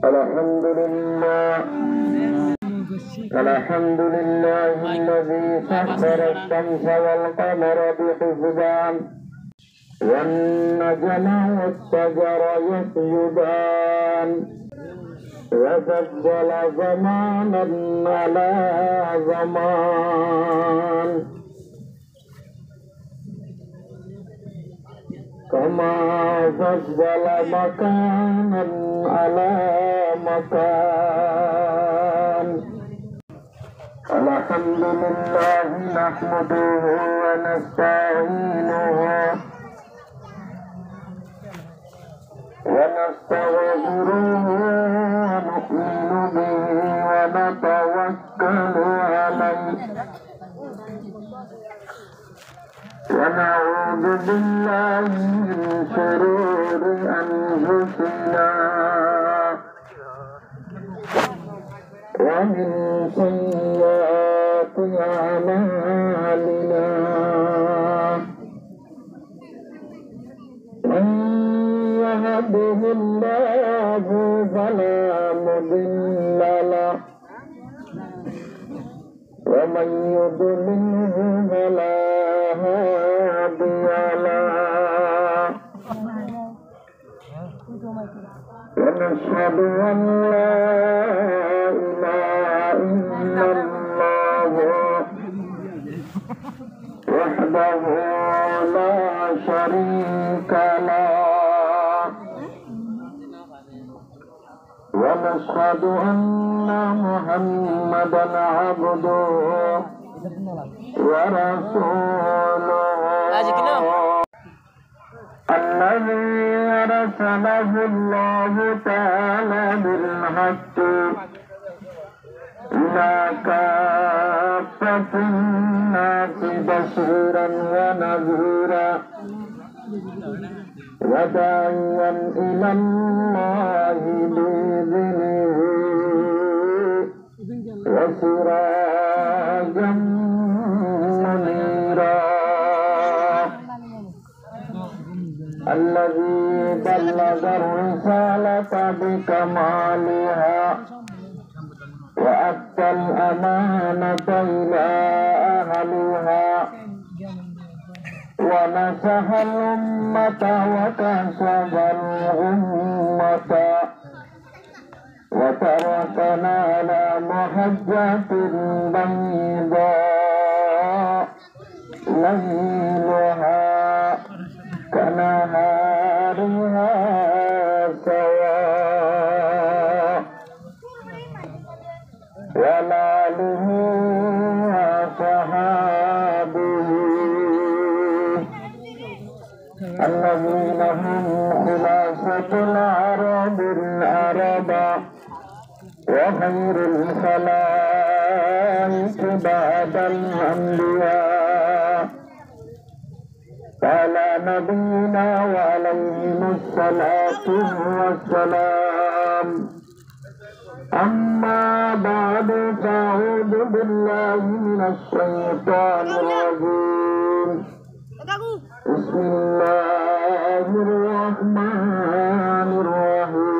الحمد لله الذي سخر الشمس والقمر بحسبان والنجم والشجر يسجدان وفضل زمانا على زمان كما فضل مكانا على مكان. الحمد لله نحمده ونستعينه ونستغفره ونؤمن به ونتوكل عليه ونعوذ بالله من شرور أنفسنا ومن سيئات أعمالنا من يهده الله فلا مضل له ومن يضلله فلا هادي له ونشهد أن لا إله إلا الله وحده لا شريك له ونشهد أن محمدا عبده ورسوله الذي أرسله الله تعالى بالحق إلى كافة الناس بشيرا ونذيرا وداعيا إلى الله بإذنه وسراجا منيرا الذي بلغ الرسالة بكمالها وأدى الأمانة إلى أهلها ونصح الأمة وكشف الغمة وتركنا على محجة بيضاء ليلها كنهارها سواء وعلى آله وصحابه الذين هم خلاصة العرب وخير الخلائق بعد الأنبياء على نبينا وعليهم الصلاة والسلام. أما بعد فأعوذ بالله من الشيطان الرجيم. بسم الله الرحمن الرحيم.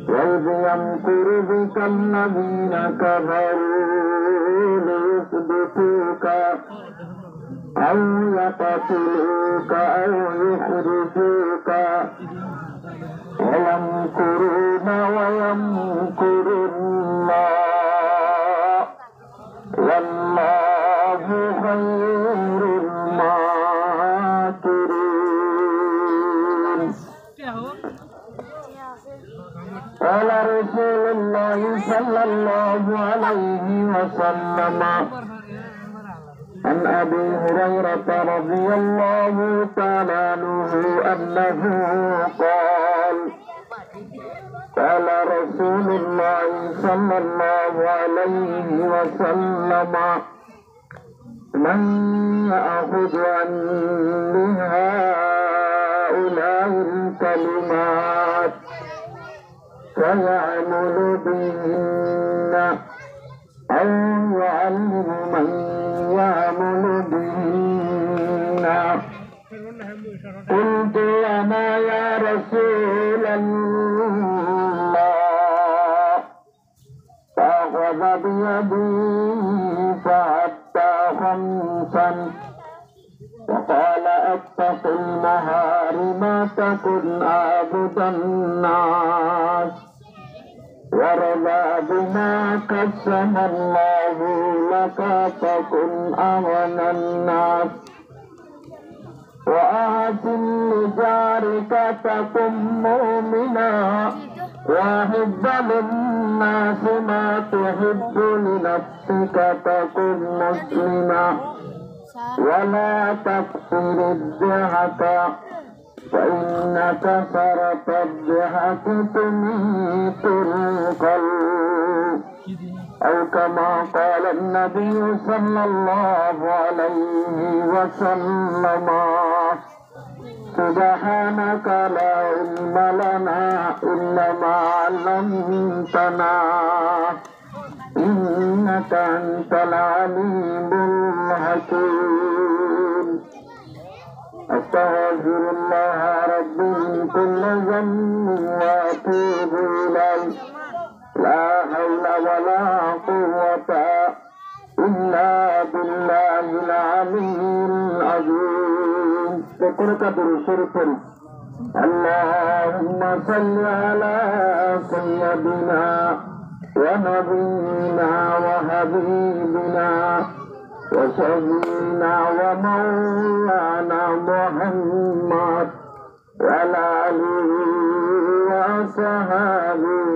وإذ يمكر بك الذين كفروا ليثبتوك أو يقتلوك أو يخرجوك ويمكرون ويمكر الله والله خير الماكرين. قال رسول الله صلى الله عليه وسلم عن أبي هريرة رضي الله تعالى عنه أنه قال قال رسول الله صلى الله عليه وسلم من يأخذ عني هؤلاء الكلمات فيعمل بهن أو يعلم من يعمل بهن قلت أنا يا رسول الله فأخذ بيدي فحتى خمسا وقال اتق المحارم تكن عبد الناس وارضى بما قسم الله لك تكن أغنى الناس وأحسن لجارك تكن مؤمنا وأحب للناس ما تحب لنفسك تكن مسلما ولا تكثر الضحك فإن كثرة الضحك تميت القلب أو كما قال النبي صلى الله عليه وسلم سبحانك لا علم لنا إلا ما علمتنا إنك أنت العليم الحكيم أستغفر الله ربي من كل ذنب وأتوب إليه لا حول ولا قوة إلا بالله العلي العظيم. ذكرك برسولك اللهم صل على سيدنا ونبينا وحبيبنا وشفينا ومولانا محمد وعلى آله وصحبه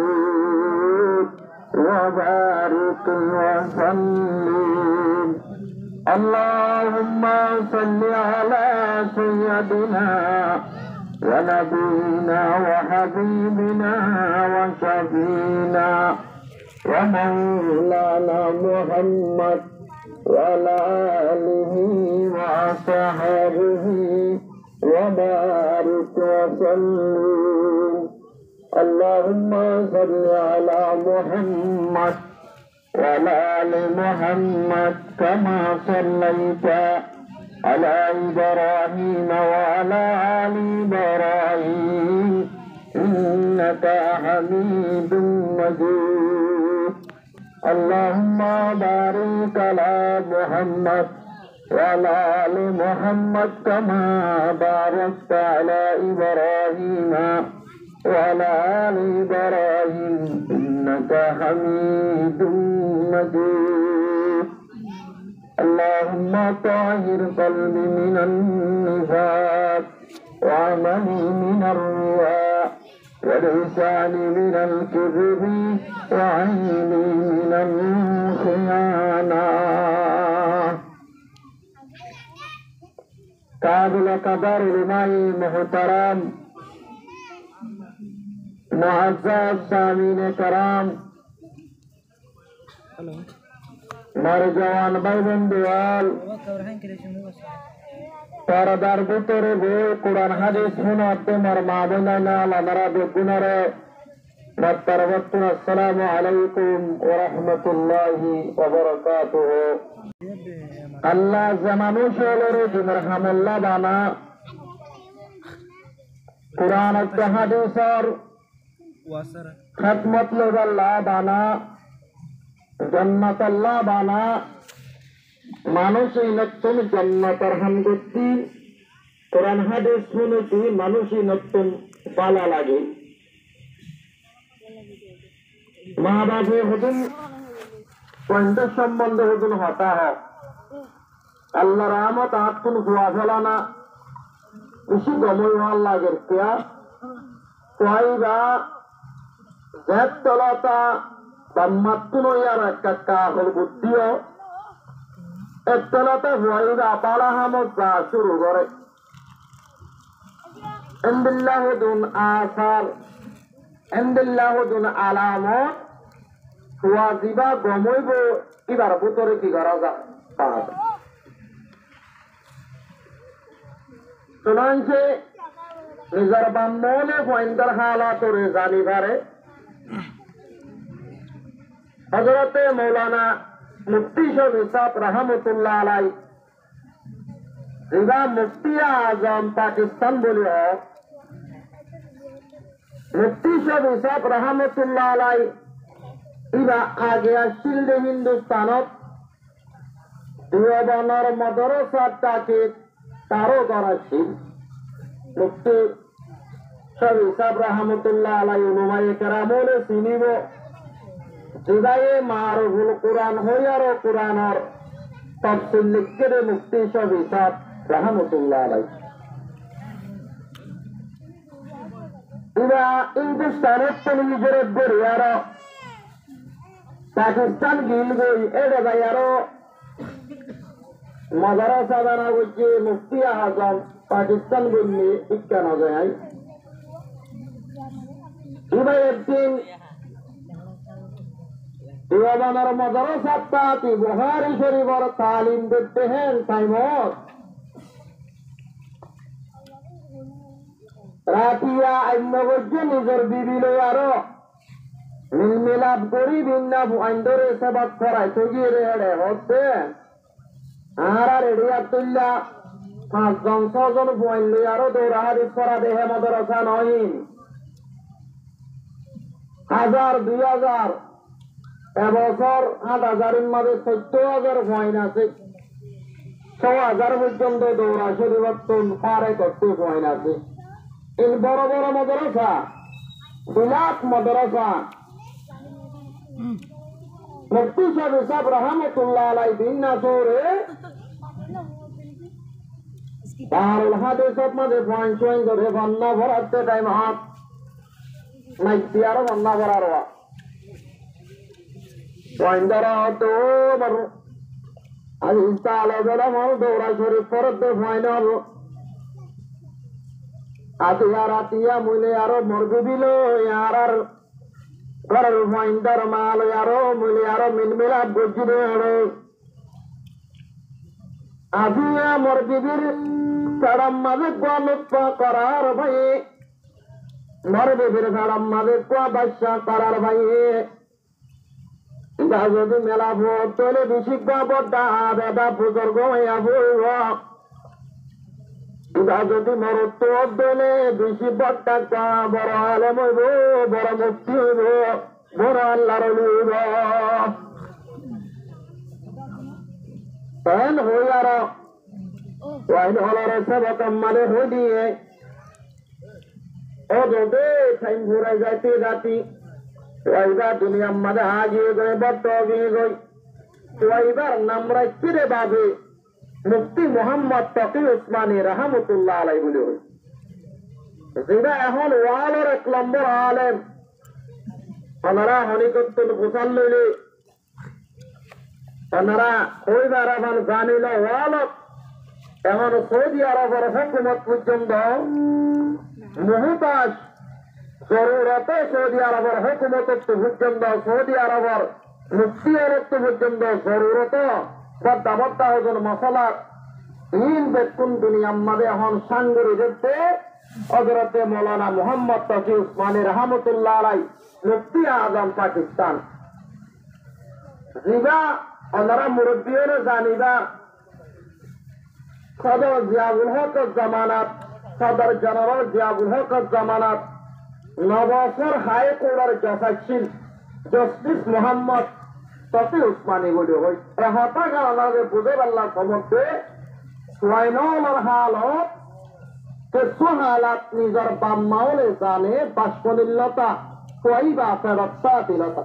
وبارك وسلم. اللهم صل على سيدنا ونبينا وحبيبنا وشفينا ومولانا محمد وعلى آله وصحبه وبارك وسلم. اللهم صل على محمد وعلى آل محمد كما صليت على إبراهيم وعلى آل إبراهيم إنك حميد مجيد. اللهم بارك على محمد وعلى آل محمد كما باركت على إبراهيم وعلى آل إبراهيم إنك حميد مجيد. اللهم طهر قلبي من النفاق وعملي من الرياء ولساني من الكذب وعيني من الخيانة. قابل قدر علماء محترم معزز सामीन कराम मारे जवान भाई बंधुआल পরদার ভিতরে বই কোরআন হাদিস শোনাতে মার মা বোনেরা আল্লাহরা বেগুনারে মাত্তারাবাতু আসসালামু আলাইকুম ওয়া রাহমাতুল্লাহি ওয়া বারাকাতুহু। আল্লাহ জামানুশলের জিমর হামল্লা বানা কোরআন ও হাদিসের খিদমত আল্লাহ বানা জান্নাত আল্লাহ বানা মানুষই নতুন জান্নাতের হামগতি কোরআন হাদিস শুনেছি মানুষই নতুন পালা লাগে মা বাবু হতুন পয়েন্টের সম্বন্ধে হতুন হতা হয় আল্লাহ রহমত আত্মন গুয়া ফেলানা বেশি গমই হওয়ার লাগে কেয়া কয়বা জেদ তলতা বা মাতুন ইয়ার একটা কাহল বুদ্ধিও একতলাতে হুয়াইরা পালা হামত যা শুরু করে এন্দিল্লাহুদুন আসার এন্দিল্লাহুদুন আলামত হুয়া জিবা গমইব এবার ভিতরে কি করা যায় পাওয়া যায় শোনাইছে নিজের বাম্মনে পয়েন্টার হালাতরে জানি পারে হযরতে মৌলানা মুফতি শাহ ইসাক রহমতুল্লাহ আলাই ইবা মুফতি আজম পাকিস্তান বলি হোক মুফতি সাহেব ইসাব রহমতুল্লাহ আলাই ইবা আগে আসছিল হিন্দুস্তানত দেওবনের মাদ্রাসাটাকে তারও করাছিল মুফতি সাহেব ইসাব রহমতুল্লাহ আলাই উলমায়ে কেরামলে চিনিব যেদায়ে মারুফুল কোরআন হইয়ারও কোরআনের তফসিল লিখে দে মুফতি সাহেব ইসাব রহমতুল্লাহ আলাই ইবা হিন্দুস্তানের টেলিভিশনে বেরিয়ার পাকিস্তান গিল গই এড়ে যাইয়ারও মাদ্রাসা বানা করছে মুফতি আজম পাকিস্তান বললে বিজ্ঞান যায় এবার একদিন দেওবনের মাদ্রাসাটি বুখারী শরীফের তালিম দিতে হেন টাইমত রাতিয়া অন্য করছে নিজের বিবি লই আরো মিলমিলাপ করি ভিন্ন আইন্দরে সেবাত করাই তগিয়ে রেড়ে হচ্ছে আর রেডিয়া তুল্লা 5 জন 6 জন বইন লই আরো দৌড়াহারি করা দেহে মাদ্রাসা নহিন 1000 2000 এবছর 8000 মাঝে 14000 বইন আছে 6000 পর্যন্ত দৌড়া শরীরতন পারে করতে বইন আছে এই বড় বড় মাদ্রাসা বিলাত মাদ্রাসা মুফতি সাহেব ইসাব রহমতুল্লাহ আলাই দিন নাসরে দারুল হাদিসত মাঝে পয়েন্ট ধরে বন্যা ভরাতে টাইম হাত নাইতি আরো বন্যা ভরার পয়েন্ট ধরা তো আজ ইনশাআল্লাহ আমার দৌড়া শরীফ পরতে ফাইনাল আতিয়া মুলে আরো মরবি বিল আর ঘরের ফাইন্ডার মাল আরো মুলে আরো মিলমিলাপ গজিল আজিয়া মরবিবির সাড়াম মাঝে গল্প করার ভাই মরবিবির সাড়াম মাঝে কোয়া বাদশা করার ভাই যদি মেলা ভোট তৈলে বেশি বড্ডা বেদা বুজুর্গ হইয়া বইব যদি মরত দলে বেশি বড্ডা বড় আলেম হইব বড় মুক্তি হইব বড় আল্লাহর হইব তাহলে হই আর ওয়াইন হলার সেবক মানে হই দিয়ে ও যদি টাইম ঘুরাই যাইতে যাতি ওইবা দুনিয়ার মাঝে হাজিয়ে গই বড্ড গিয়ে গই ওইবার নাম রাখছি রে বাবে মুফতি মোহাম্মদ তকি উসমানী রহমতুল্লাহ আলাই বলে হই যেটা এখন ওয়ালের 1 নম্বর আলেম ওনারা হনিকতুল গোসাল লইলে ওনারা ওইবার এখন জানিল ওয়ালত এখন সৌদি আরবের হুকুমত পর্যন্ত মুহতাজ জরুরতে সৌদি আরবের হুকুমত পর্যন্ত সৌদি আরবের মুফতি পর্যন্ত জরুরত বদ্দা বদ্দা হজন মশলা ইন বেকুন দুনিয়ার মাঝে এখন সাঙ্গুরি দেখতে হযরতে মৌলানা মুহাম্মদ তকি উসমানী রহমতুল্লাহ আলাই মুফতি আজম পাকিস্তান জিবা ওনারা মুরব্বিয়রে জানিবা সদর জিয়াউল হক জামানাত সদর জেনারেল জিয়াউল হক জামানাত নবসর হাইকোর্টের জজ জাস্টিস মোহাম্মদ তকি উসমানী বলে হই এহতা কারণে বুঝে পারলাম সমর্থে সোয়াইনর হালত কিছু হালাত নিজের বাম্মাওলে জানে বাষ্পনীলতা কইবা ফেরত্তা দিলতা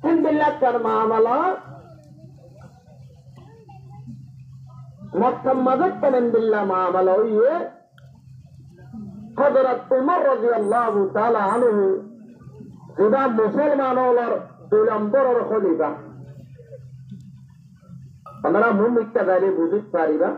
হিন্দিল্লাহর মামলা মক্কামাজত হিন্দিল্লাহ মামলা হইয়ে হযরত উমর রাদিয়াল্লাহু তাআলা আনহু যেটা মুসলমানর 2 নম্বরের খলিফা আপনারা মুমিকটা গাইলে বুঝতে পারিবা